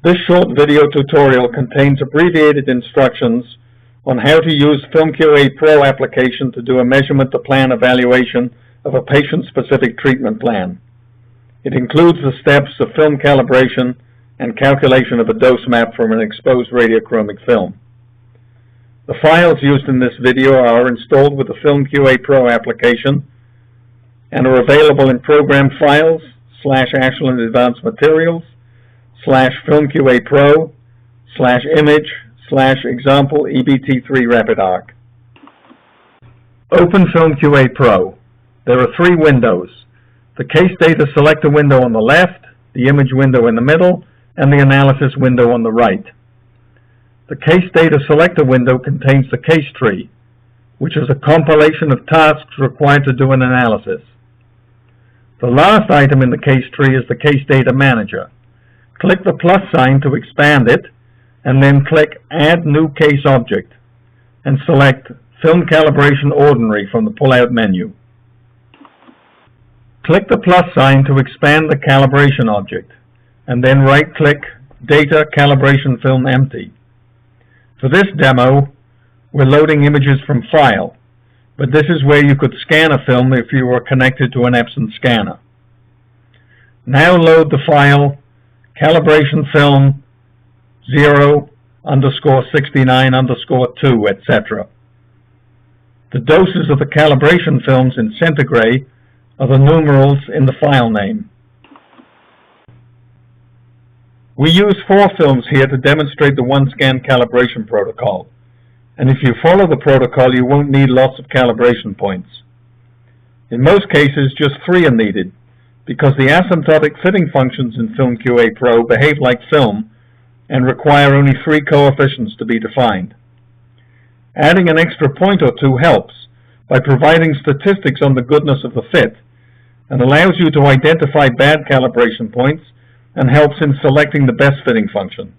This short video tutorial contains abbreviated instructions on how to use FilmQA Pro application to do a measurement-to-plan evaluation of a patient-specific treatment plan. It includes the steps of film calibration and calculation of a dose map from an exposed radiochromic film. The files used in this video are installed with the FilmQA Pro application and are available in Program Files /Ashland Advanced Materials /FilmQA Pro /image /example EBT3 Rapid Arc. Open FilmQA Pro. There are three windows: the Case Data Selector window on the left, the Image window in the middle, and the Analysis window on the right. The Case Data Selector window contains the case tree, which is a compilation of tasks required to do an analysis. The last item in the case tree is the Case Data Manager. Click the plus sign to expand it, and then click Add New Case Object, and select Film Calibration Ordinary from the pull-out menu. Click the plus sign to expand the calibration object, and then right-click Data Calibration Film Empty. For this demo, we're loading images from File, but this is where you could scan a film if you were connected to an Epson scanner. Now load the file calibration film 0_69_2, etc. The doses of the calibration films in centigrade are the numerals in the file name. We use 4 films here to demonstrate the one-scan calibration protocol, and if you follow the protocol you won't need lots of calibration points. In most cases just 3 are needed, because the asymptotic fitting functions in FilmQA Pro behave like film and require only 3 coefficients to be defined. Adding an extra point or 2 helps by providing statistics on the goodness of the fit and allows you to identify bad calibration points and helps in selecting the best fitting function.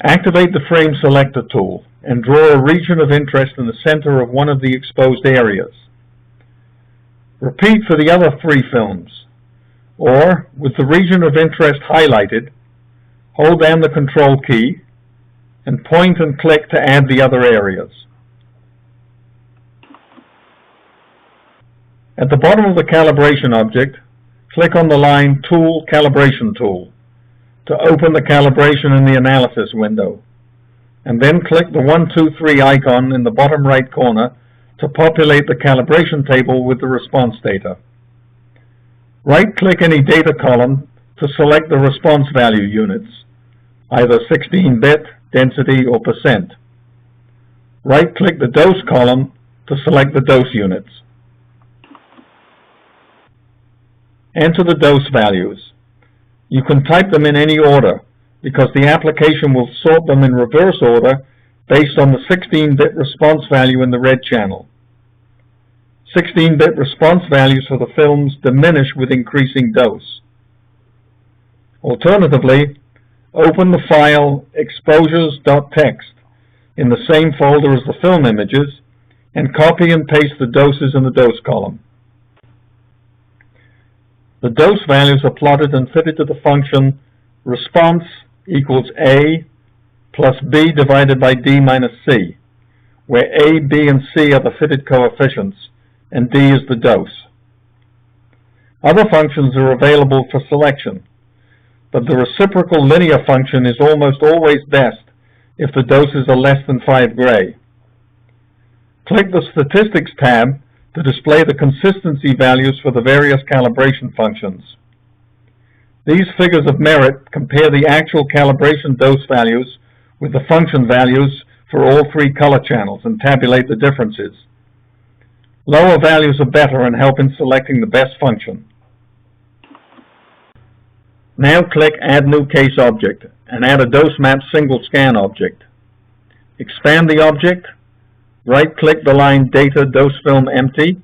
Activate the Frame Selector tool and draw a region of interest in the center of one of the exposed areas. Repeat for the other 3 films, or, with the region of interest highlighted, hold down the Control key and point and click to add the other areas. At the bottom of the calibration object, click on the line Tool Calibration Tool to open the calibration in the Analysis window, and then click the 1, 2, 3 icon in the bottom right corner to populate the calibration table with the response data. Right-click any data column to select the response value units, either 16-bit, density, or percent. Right-click the dose column to select the dose units. Enter the dose values. You can type them in any order, because the application will sort them in reverse order based on the 16-bit response value in the red channel. 16-bit response values for the films diminish with increasing dose. Alternatively, open the file exposures.txt in the same folder as the film images and copy and paste the doses in the dose column. The dose values are plotted and fitted to the function response equals A plus B divided by D minus C, where A, B, and C are the fitted coefficients, and D is the dose. Other functions are available for selection, but the reciprocal linear function is almost always best if the doses are less than 5 gray. Click the Statistics tab to display the consistency values for the various calibration functions. These figures of merit compare the actual calibration dose values with the function values for all 3 color channels and tabulate the differences. Lower values are better and help in selecting the best function. Now click Add New Case Object and add a dose map single scan object. Expand the object, right-click the line Data Dose Film Empty,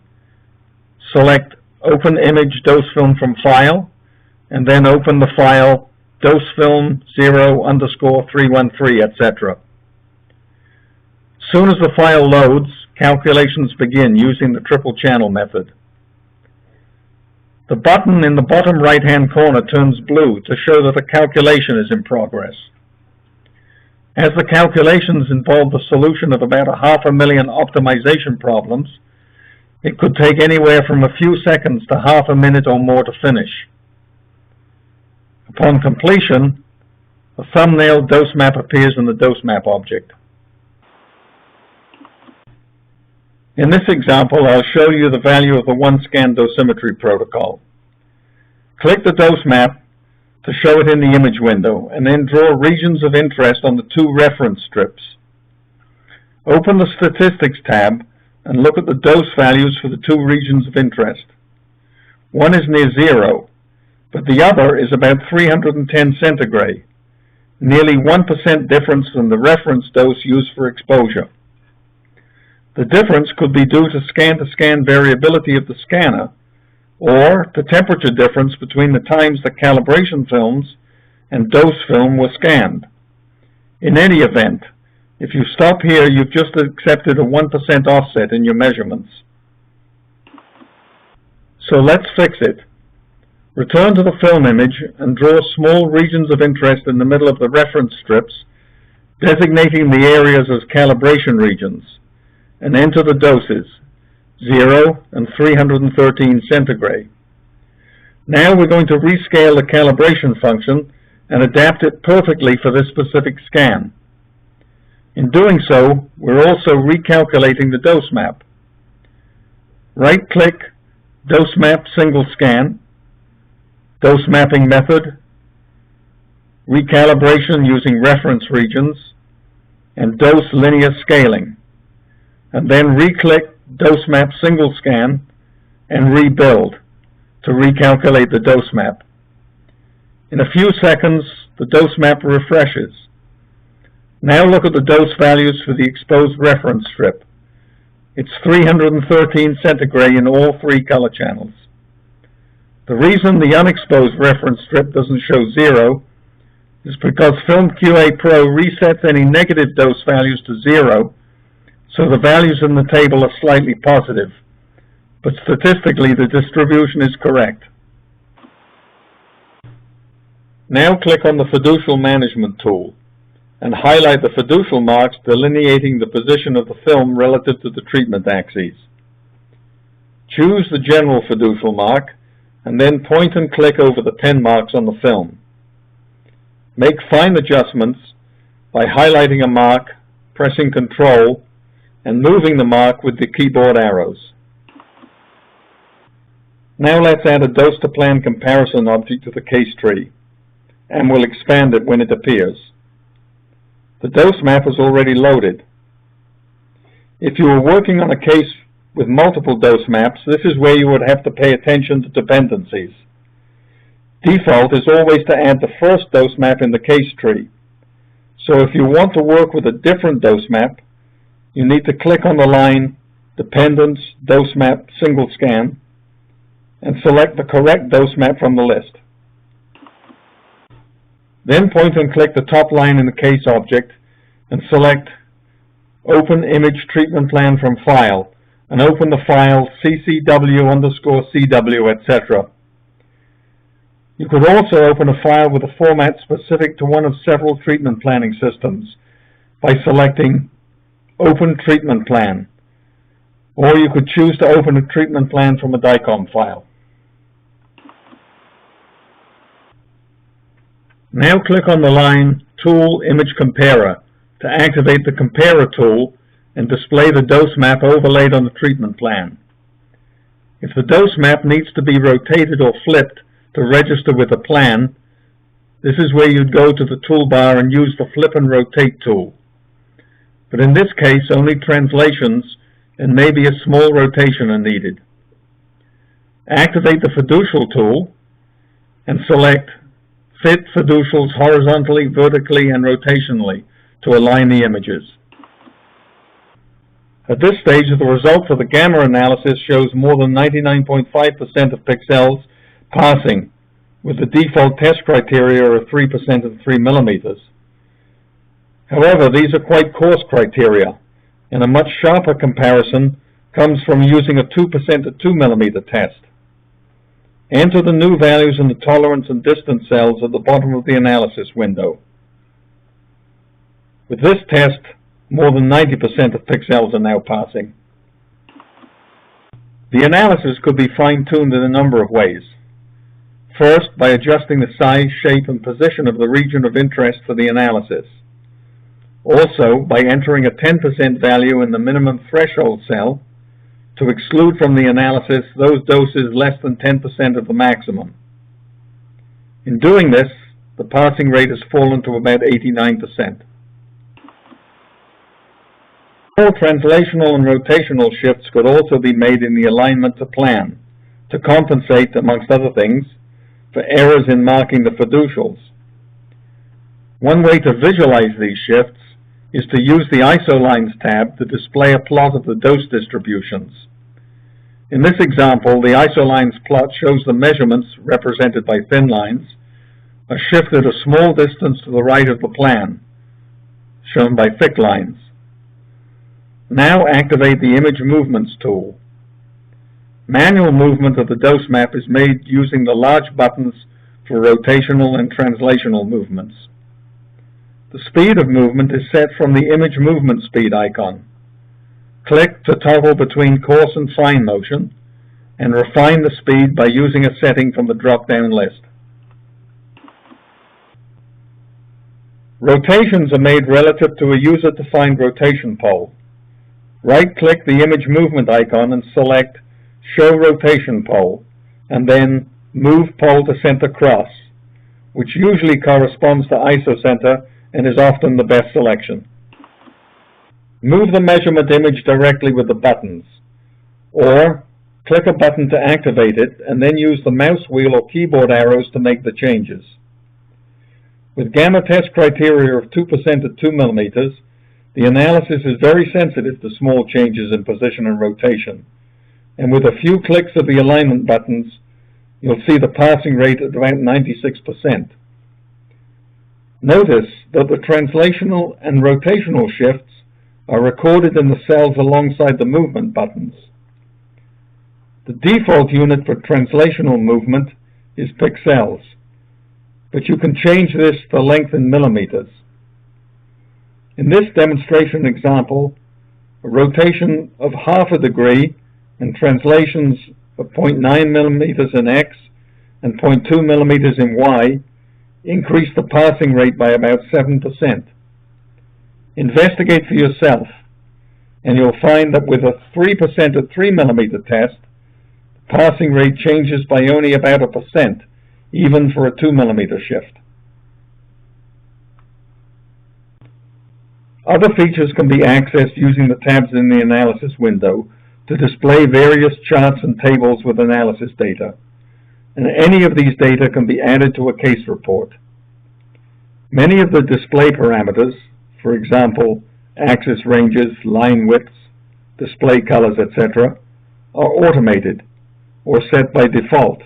select Open Image Dose Film from File, and then open the file Dose Film 0_313, etc. Soon as the file loads, calculations begin using the triple channel method. The button in the bottom right-hand corner turns blue to show that a calculation is in progress. As the calculations involve the solution of about 500,000 optimization problems, it could take anywhere from a few seconds to half a minute or more to finish. Upon completion, a thumbnail dose map appears in the dose map object. In this example, I'll show you the value of the one-scan dosimetry protocol. Click the dose map to show it in the image window, and then draw regions of interest on the two reference strips. Open the Statistics tab and look at the dose values for the two regions of interest. One is near 0, but the other is about 310 centigrade, nearly 1% difference from the reference dose used for exposure. The difference could be due to scan-to-scan variability of the scanner, or the temperature difference between the times the calibration films and dose film were scanned. In any event, if you stop here, you've just accepted a 1% offset in your measurements. So let's fix it. Return to the film image and draw small regions of interest in the middle of the reference strips, designating the areas as calibration regions, and enter the doses, 0 and 313 centigrade. Now we're going to rescale the calibration function and adapt it perfectly for this specific scan. In doing so, we're also recalculating the dose map. Right-click, Dose Map Single Scan, Dose Mapping Method, Recalibration using Reference Regions, and Dose Linear Scaling, and then re-click Dose Map Single Scan and Rebuild to recalculate the dose map. In a few seconds, the dose map refreshes. Now look at the dose values for the exposed reference strip. It's 313 centigrade in all three color channels. The reason the unexposed reference strip doesn't show 0 is because Film QA Pro resets any negative dose values to 0, so the values in the table are slightly positive, but statistically the distribution is correct. Now click on the Fiducial Management tool and highlight the fiducial marks delineating the position of the film relative to the treatment axes. Choose the general fiducial mark and then point and click over the pen marks on the film. Make fine adjustments by highlighting a mark, pressing Ctrl, and moving the mark with the keyboard arrows. Now let's add a dose-to-plan comparison object to the case tree, and we'll expand it when it appears. The dose map is already loaded. If you were working on a case with multiple dose maps, this is where you would have to pay attention to dependencies. Default is always to add the first dose map in the case tree. So if you want to work with a different dose map, you need to click on the line Dependence Dose Map Single Scan and select the correct dose map from the list. Then point and click the top line in the case object and select Open Image Treatment Plan from File and open the file ccw_cw, etc. You could also open a file with a format specific to one of several treatment planning systems by selecting Open Treatment Plan, or you could choose to open a treatment plan from a DICOM file. Now click on the line Tool Image Comparer to activate the Comparer tool and display the dose map overlaid on the treatment plan. If the dose map needs to be rotated or flipped to register with a plan, this is where you'd go to the toolbar and use the Flip and Rotate tool. But in this case, only translations and maybe a small rotation are needed. Activate the Fiducial tool and select Fit Fiducials horizontally, vertically, and rotationally to align the images. At this stage, the result for the gamma analysis shows more than 99.5% of pixels passing, with the default test criteria of 3% and 3 millimeters. However, these are quite coarse criteria, and a much sharper comparison comes from using a 2% to 2 millimeter test. enter the new values in the tolerance and distance cells at the bottom of the analysis window. With this test, more than 90% of pixels are now passing. The analysis could be fine-tuned in a number of ways. First, by adjusting the size, shape, and position of the region of interest for the analysis. Also, by entering a 10% value in the minimum threshold cell to exclude from the analysis those doses less than 10% of the maximum. In doing this, the passing rate has fallen to about 89%. All translational and rotational shifts could also be made in the alignment to plan to compensate, amongst other things, for errors in marking the fiducials. One way to visualize these shifts is to use the IsoLines tab to display a plot of the dose distributions. In this example, the IsoLines plot shows the measurements, represented by thin lines, are shifted a small distance to the right of the plan, shown by thick lines. Now activate the Image Movements tool. Manual movement of the dose map is made using the large buttons for rotational and translational movements. The speed of movement is set from the Image Movement Speed icon. Click to toggle between coarse and fine motion, and refine the speed by using a setting from the drop-down list. Rotations are made relative to a user-defined rotation pole. Right-click the Image Movement icon and select Show Rotation Pole, and then Move Pole to Center Cross, which usually corresponds to isocenter and is often the best selection. Move the measurement image directly with the buttons, or click a button to activate it and then use the mouse wheel or keyboard arrows to make the changes. With gamma test criteria of 2% at 2 millimeters, the analysis is very sensitive to small changes in position and rotation, and with a few clicks of the alignment buttons, you'll see the passing rate at about 96%. Notice that the translational and rotational shifts are recorded in the cells alongside the movement buttons. The default unit for translational movement is pixels, but you can change this to length in millimeters. In this demonstration example, a rotation of half a degree and translations of 0.9 millimeters in X and 0.2 millimeters in Y increase the passing rate by about 7%. Investigate for yourself, and you'll find that with a 3% at 3 millimeter test, the passing rate changes by only about 1%, even for a 2 millimeter shift. Other features can be accessed using the tabs in the analysis window to display various charts and tables with analysis data, and any of these data can be added to a case report. Many of the display parameters, for example, axis ranges, line widths, display colors, etc., are automated or set by default.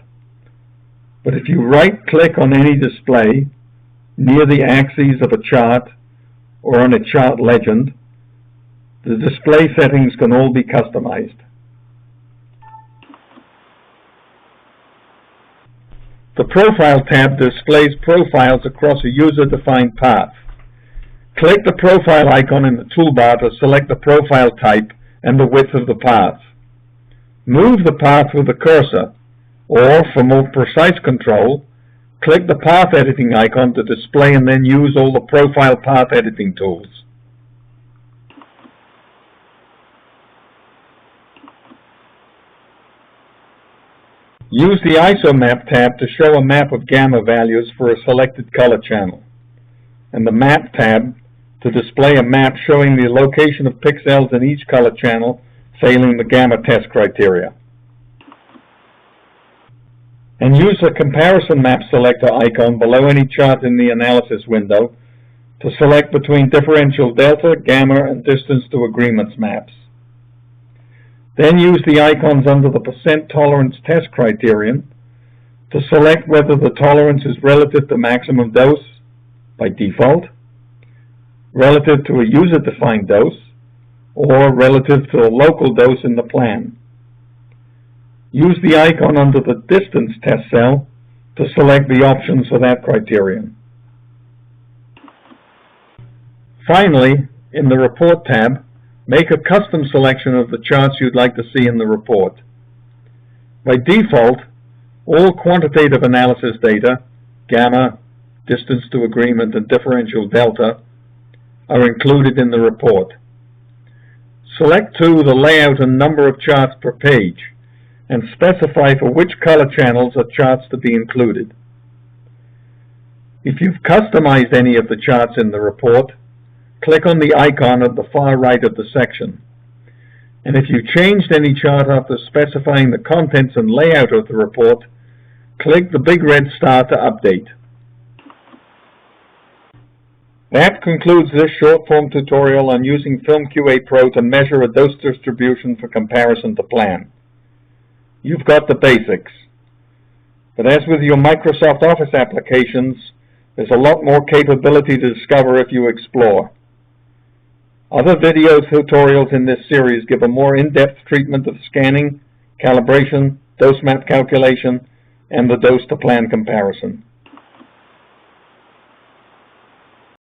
But if you right-click on any display near the axes of a chart or on a chart legend, the display settings can all be customized. The Profile tab displays profiles across a user-defined path. Click the profile icon in the toolbar to select the profile type and the width of the path. Move the path with the cursor, or for more precise control, click the path editing icon to display and then use all the profile path editing tools. Use the ISO Map tab to show a map of gamma values for a selected color channel, and the Map tab to display a map showing the location of pixels in each color channel failing the gamma test criteria. And use the Comparison Map Selector icon below any chart in the analysis window to select between differential delta, gamma, and distance to agreements maps. Then use the icons under the percent tolerance test criterion to select whether the tolerance is relative to maximum dose by default, relative to a user-defined dose, or relative to a local dose in the plan. Use the icon under the distance test cell to select the options for that criterion. Finally, in the Report tab, make a custom selection of the charts you'd like to see in the report. By default, all quantitative analysis data, gamma, distance to agreement, and differential delta, are included in the report. Select too the layout and number of charts per page, and specify for which color channels are charts to be included. If you've customized any of the charts in the report, click on the icon at the far right of the section. And if you've changed any chart after specifying the contents and layout of the report, click the big red star to update. That concludes this short-form tutorial on using FilmQA Pro to measure a dose distribution for comparison to plan. You've got the basics. But as with your Microsoft Office applications, there's a lot more capability to discover if you explore. Other video tutorials in this series give a more in-depth treatment of scanning, calibration, dose map calculation, and the dose-to-plan comparison.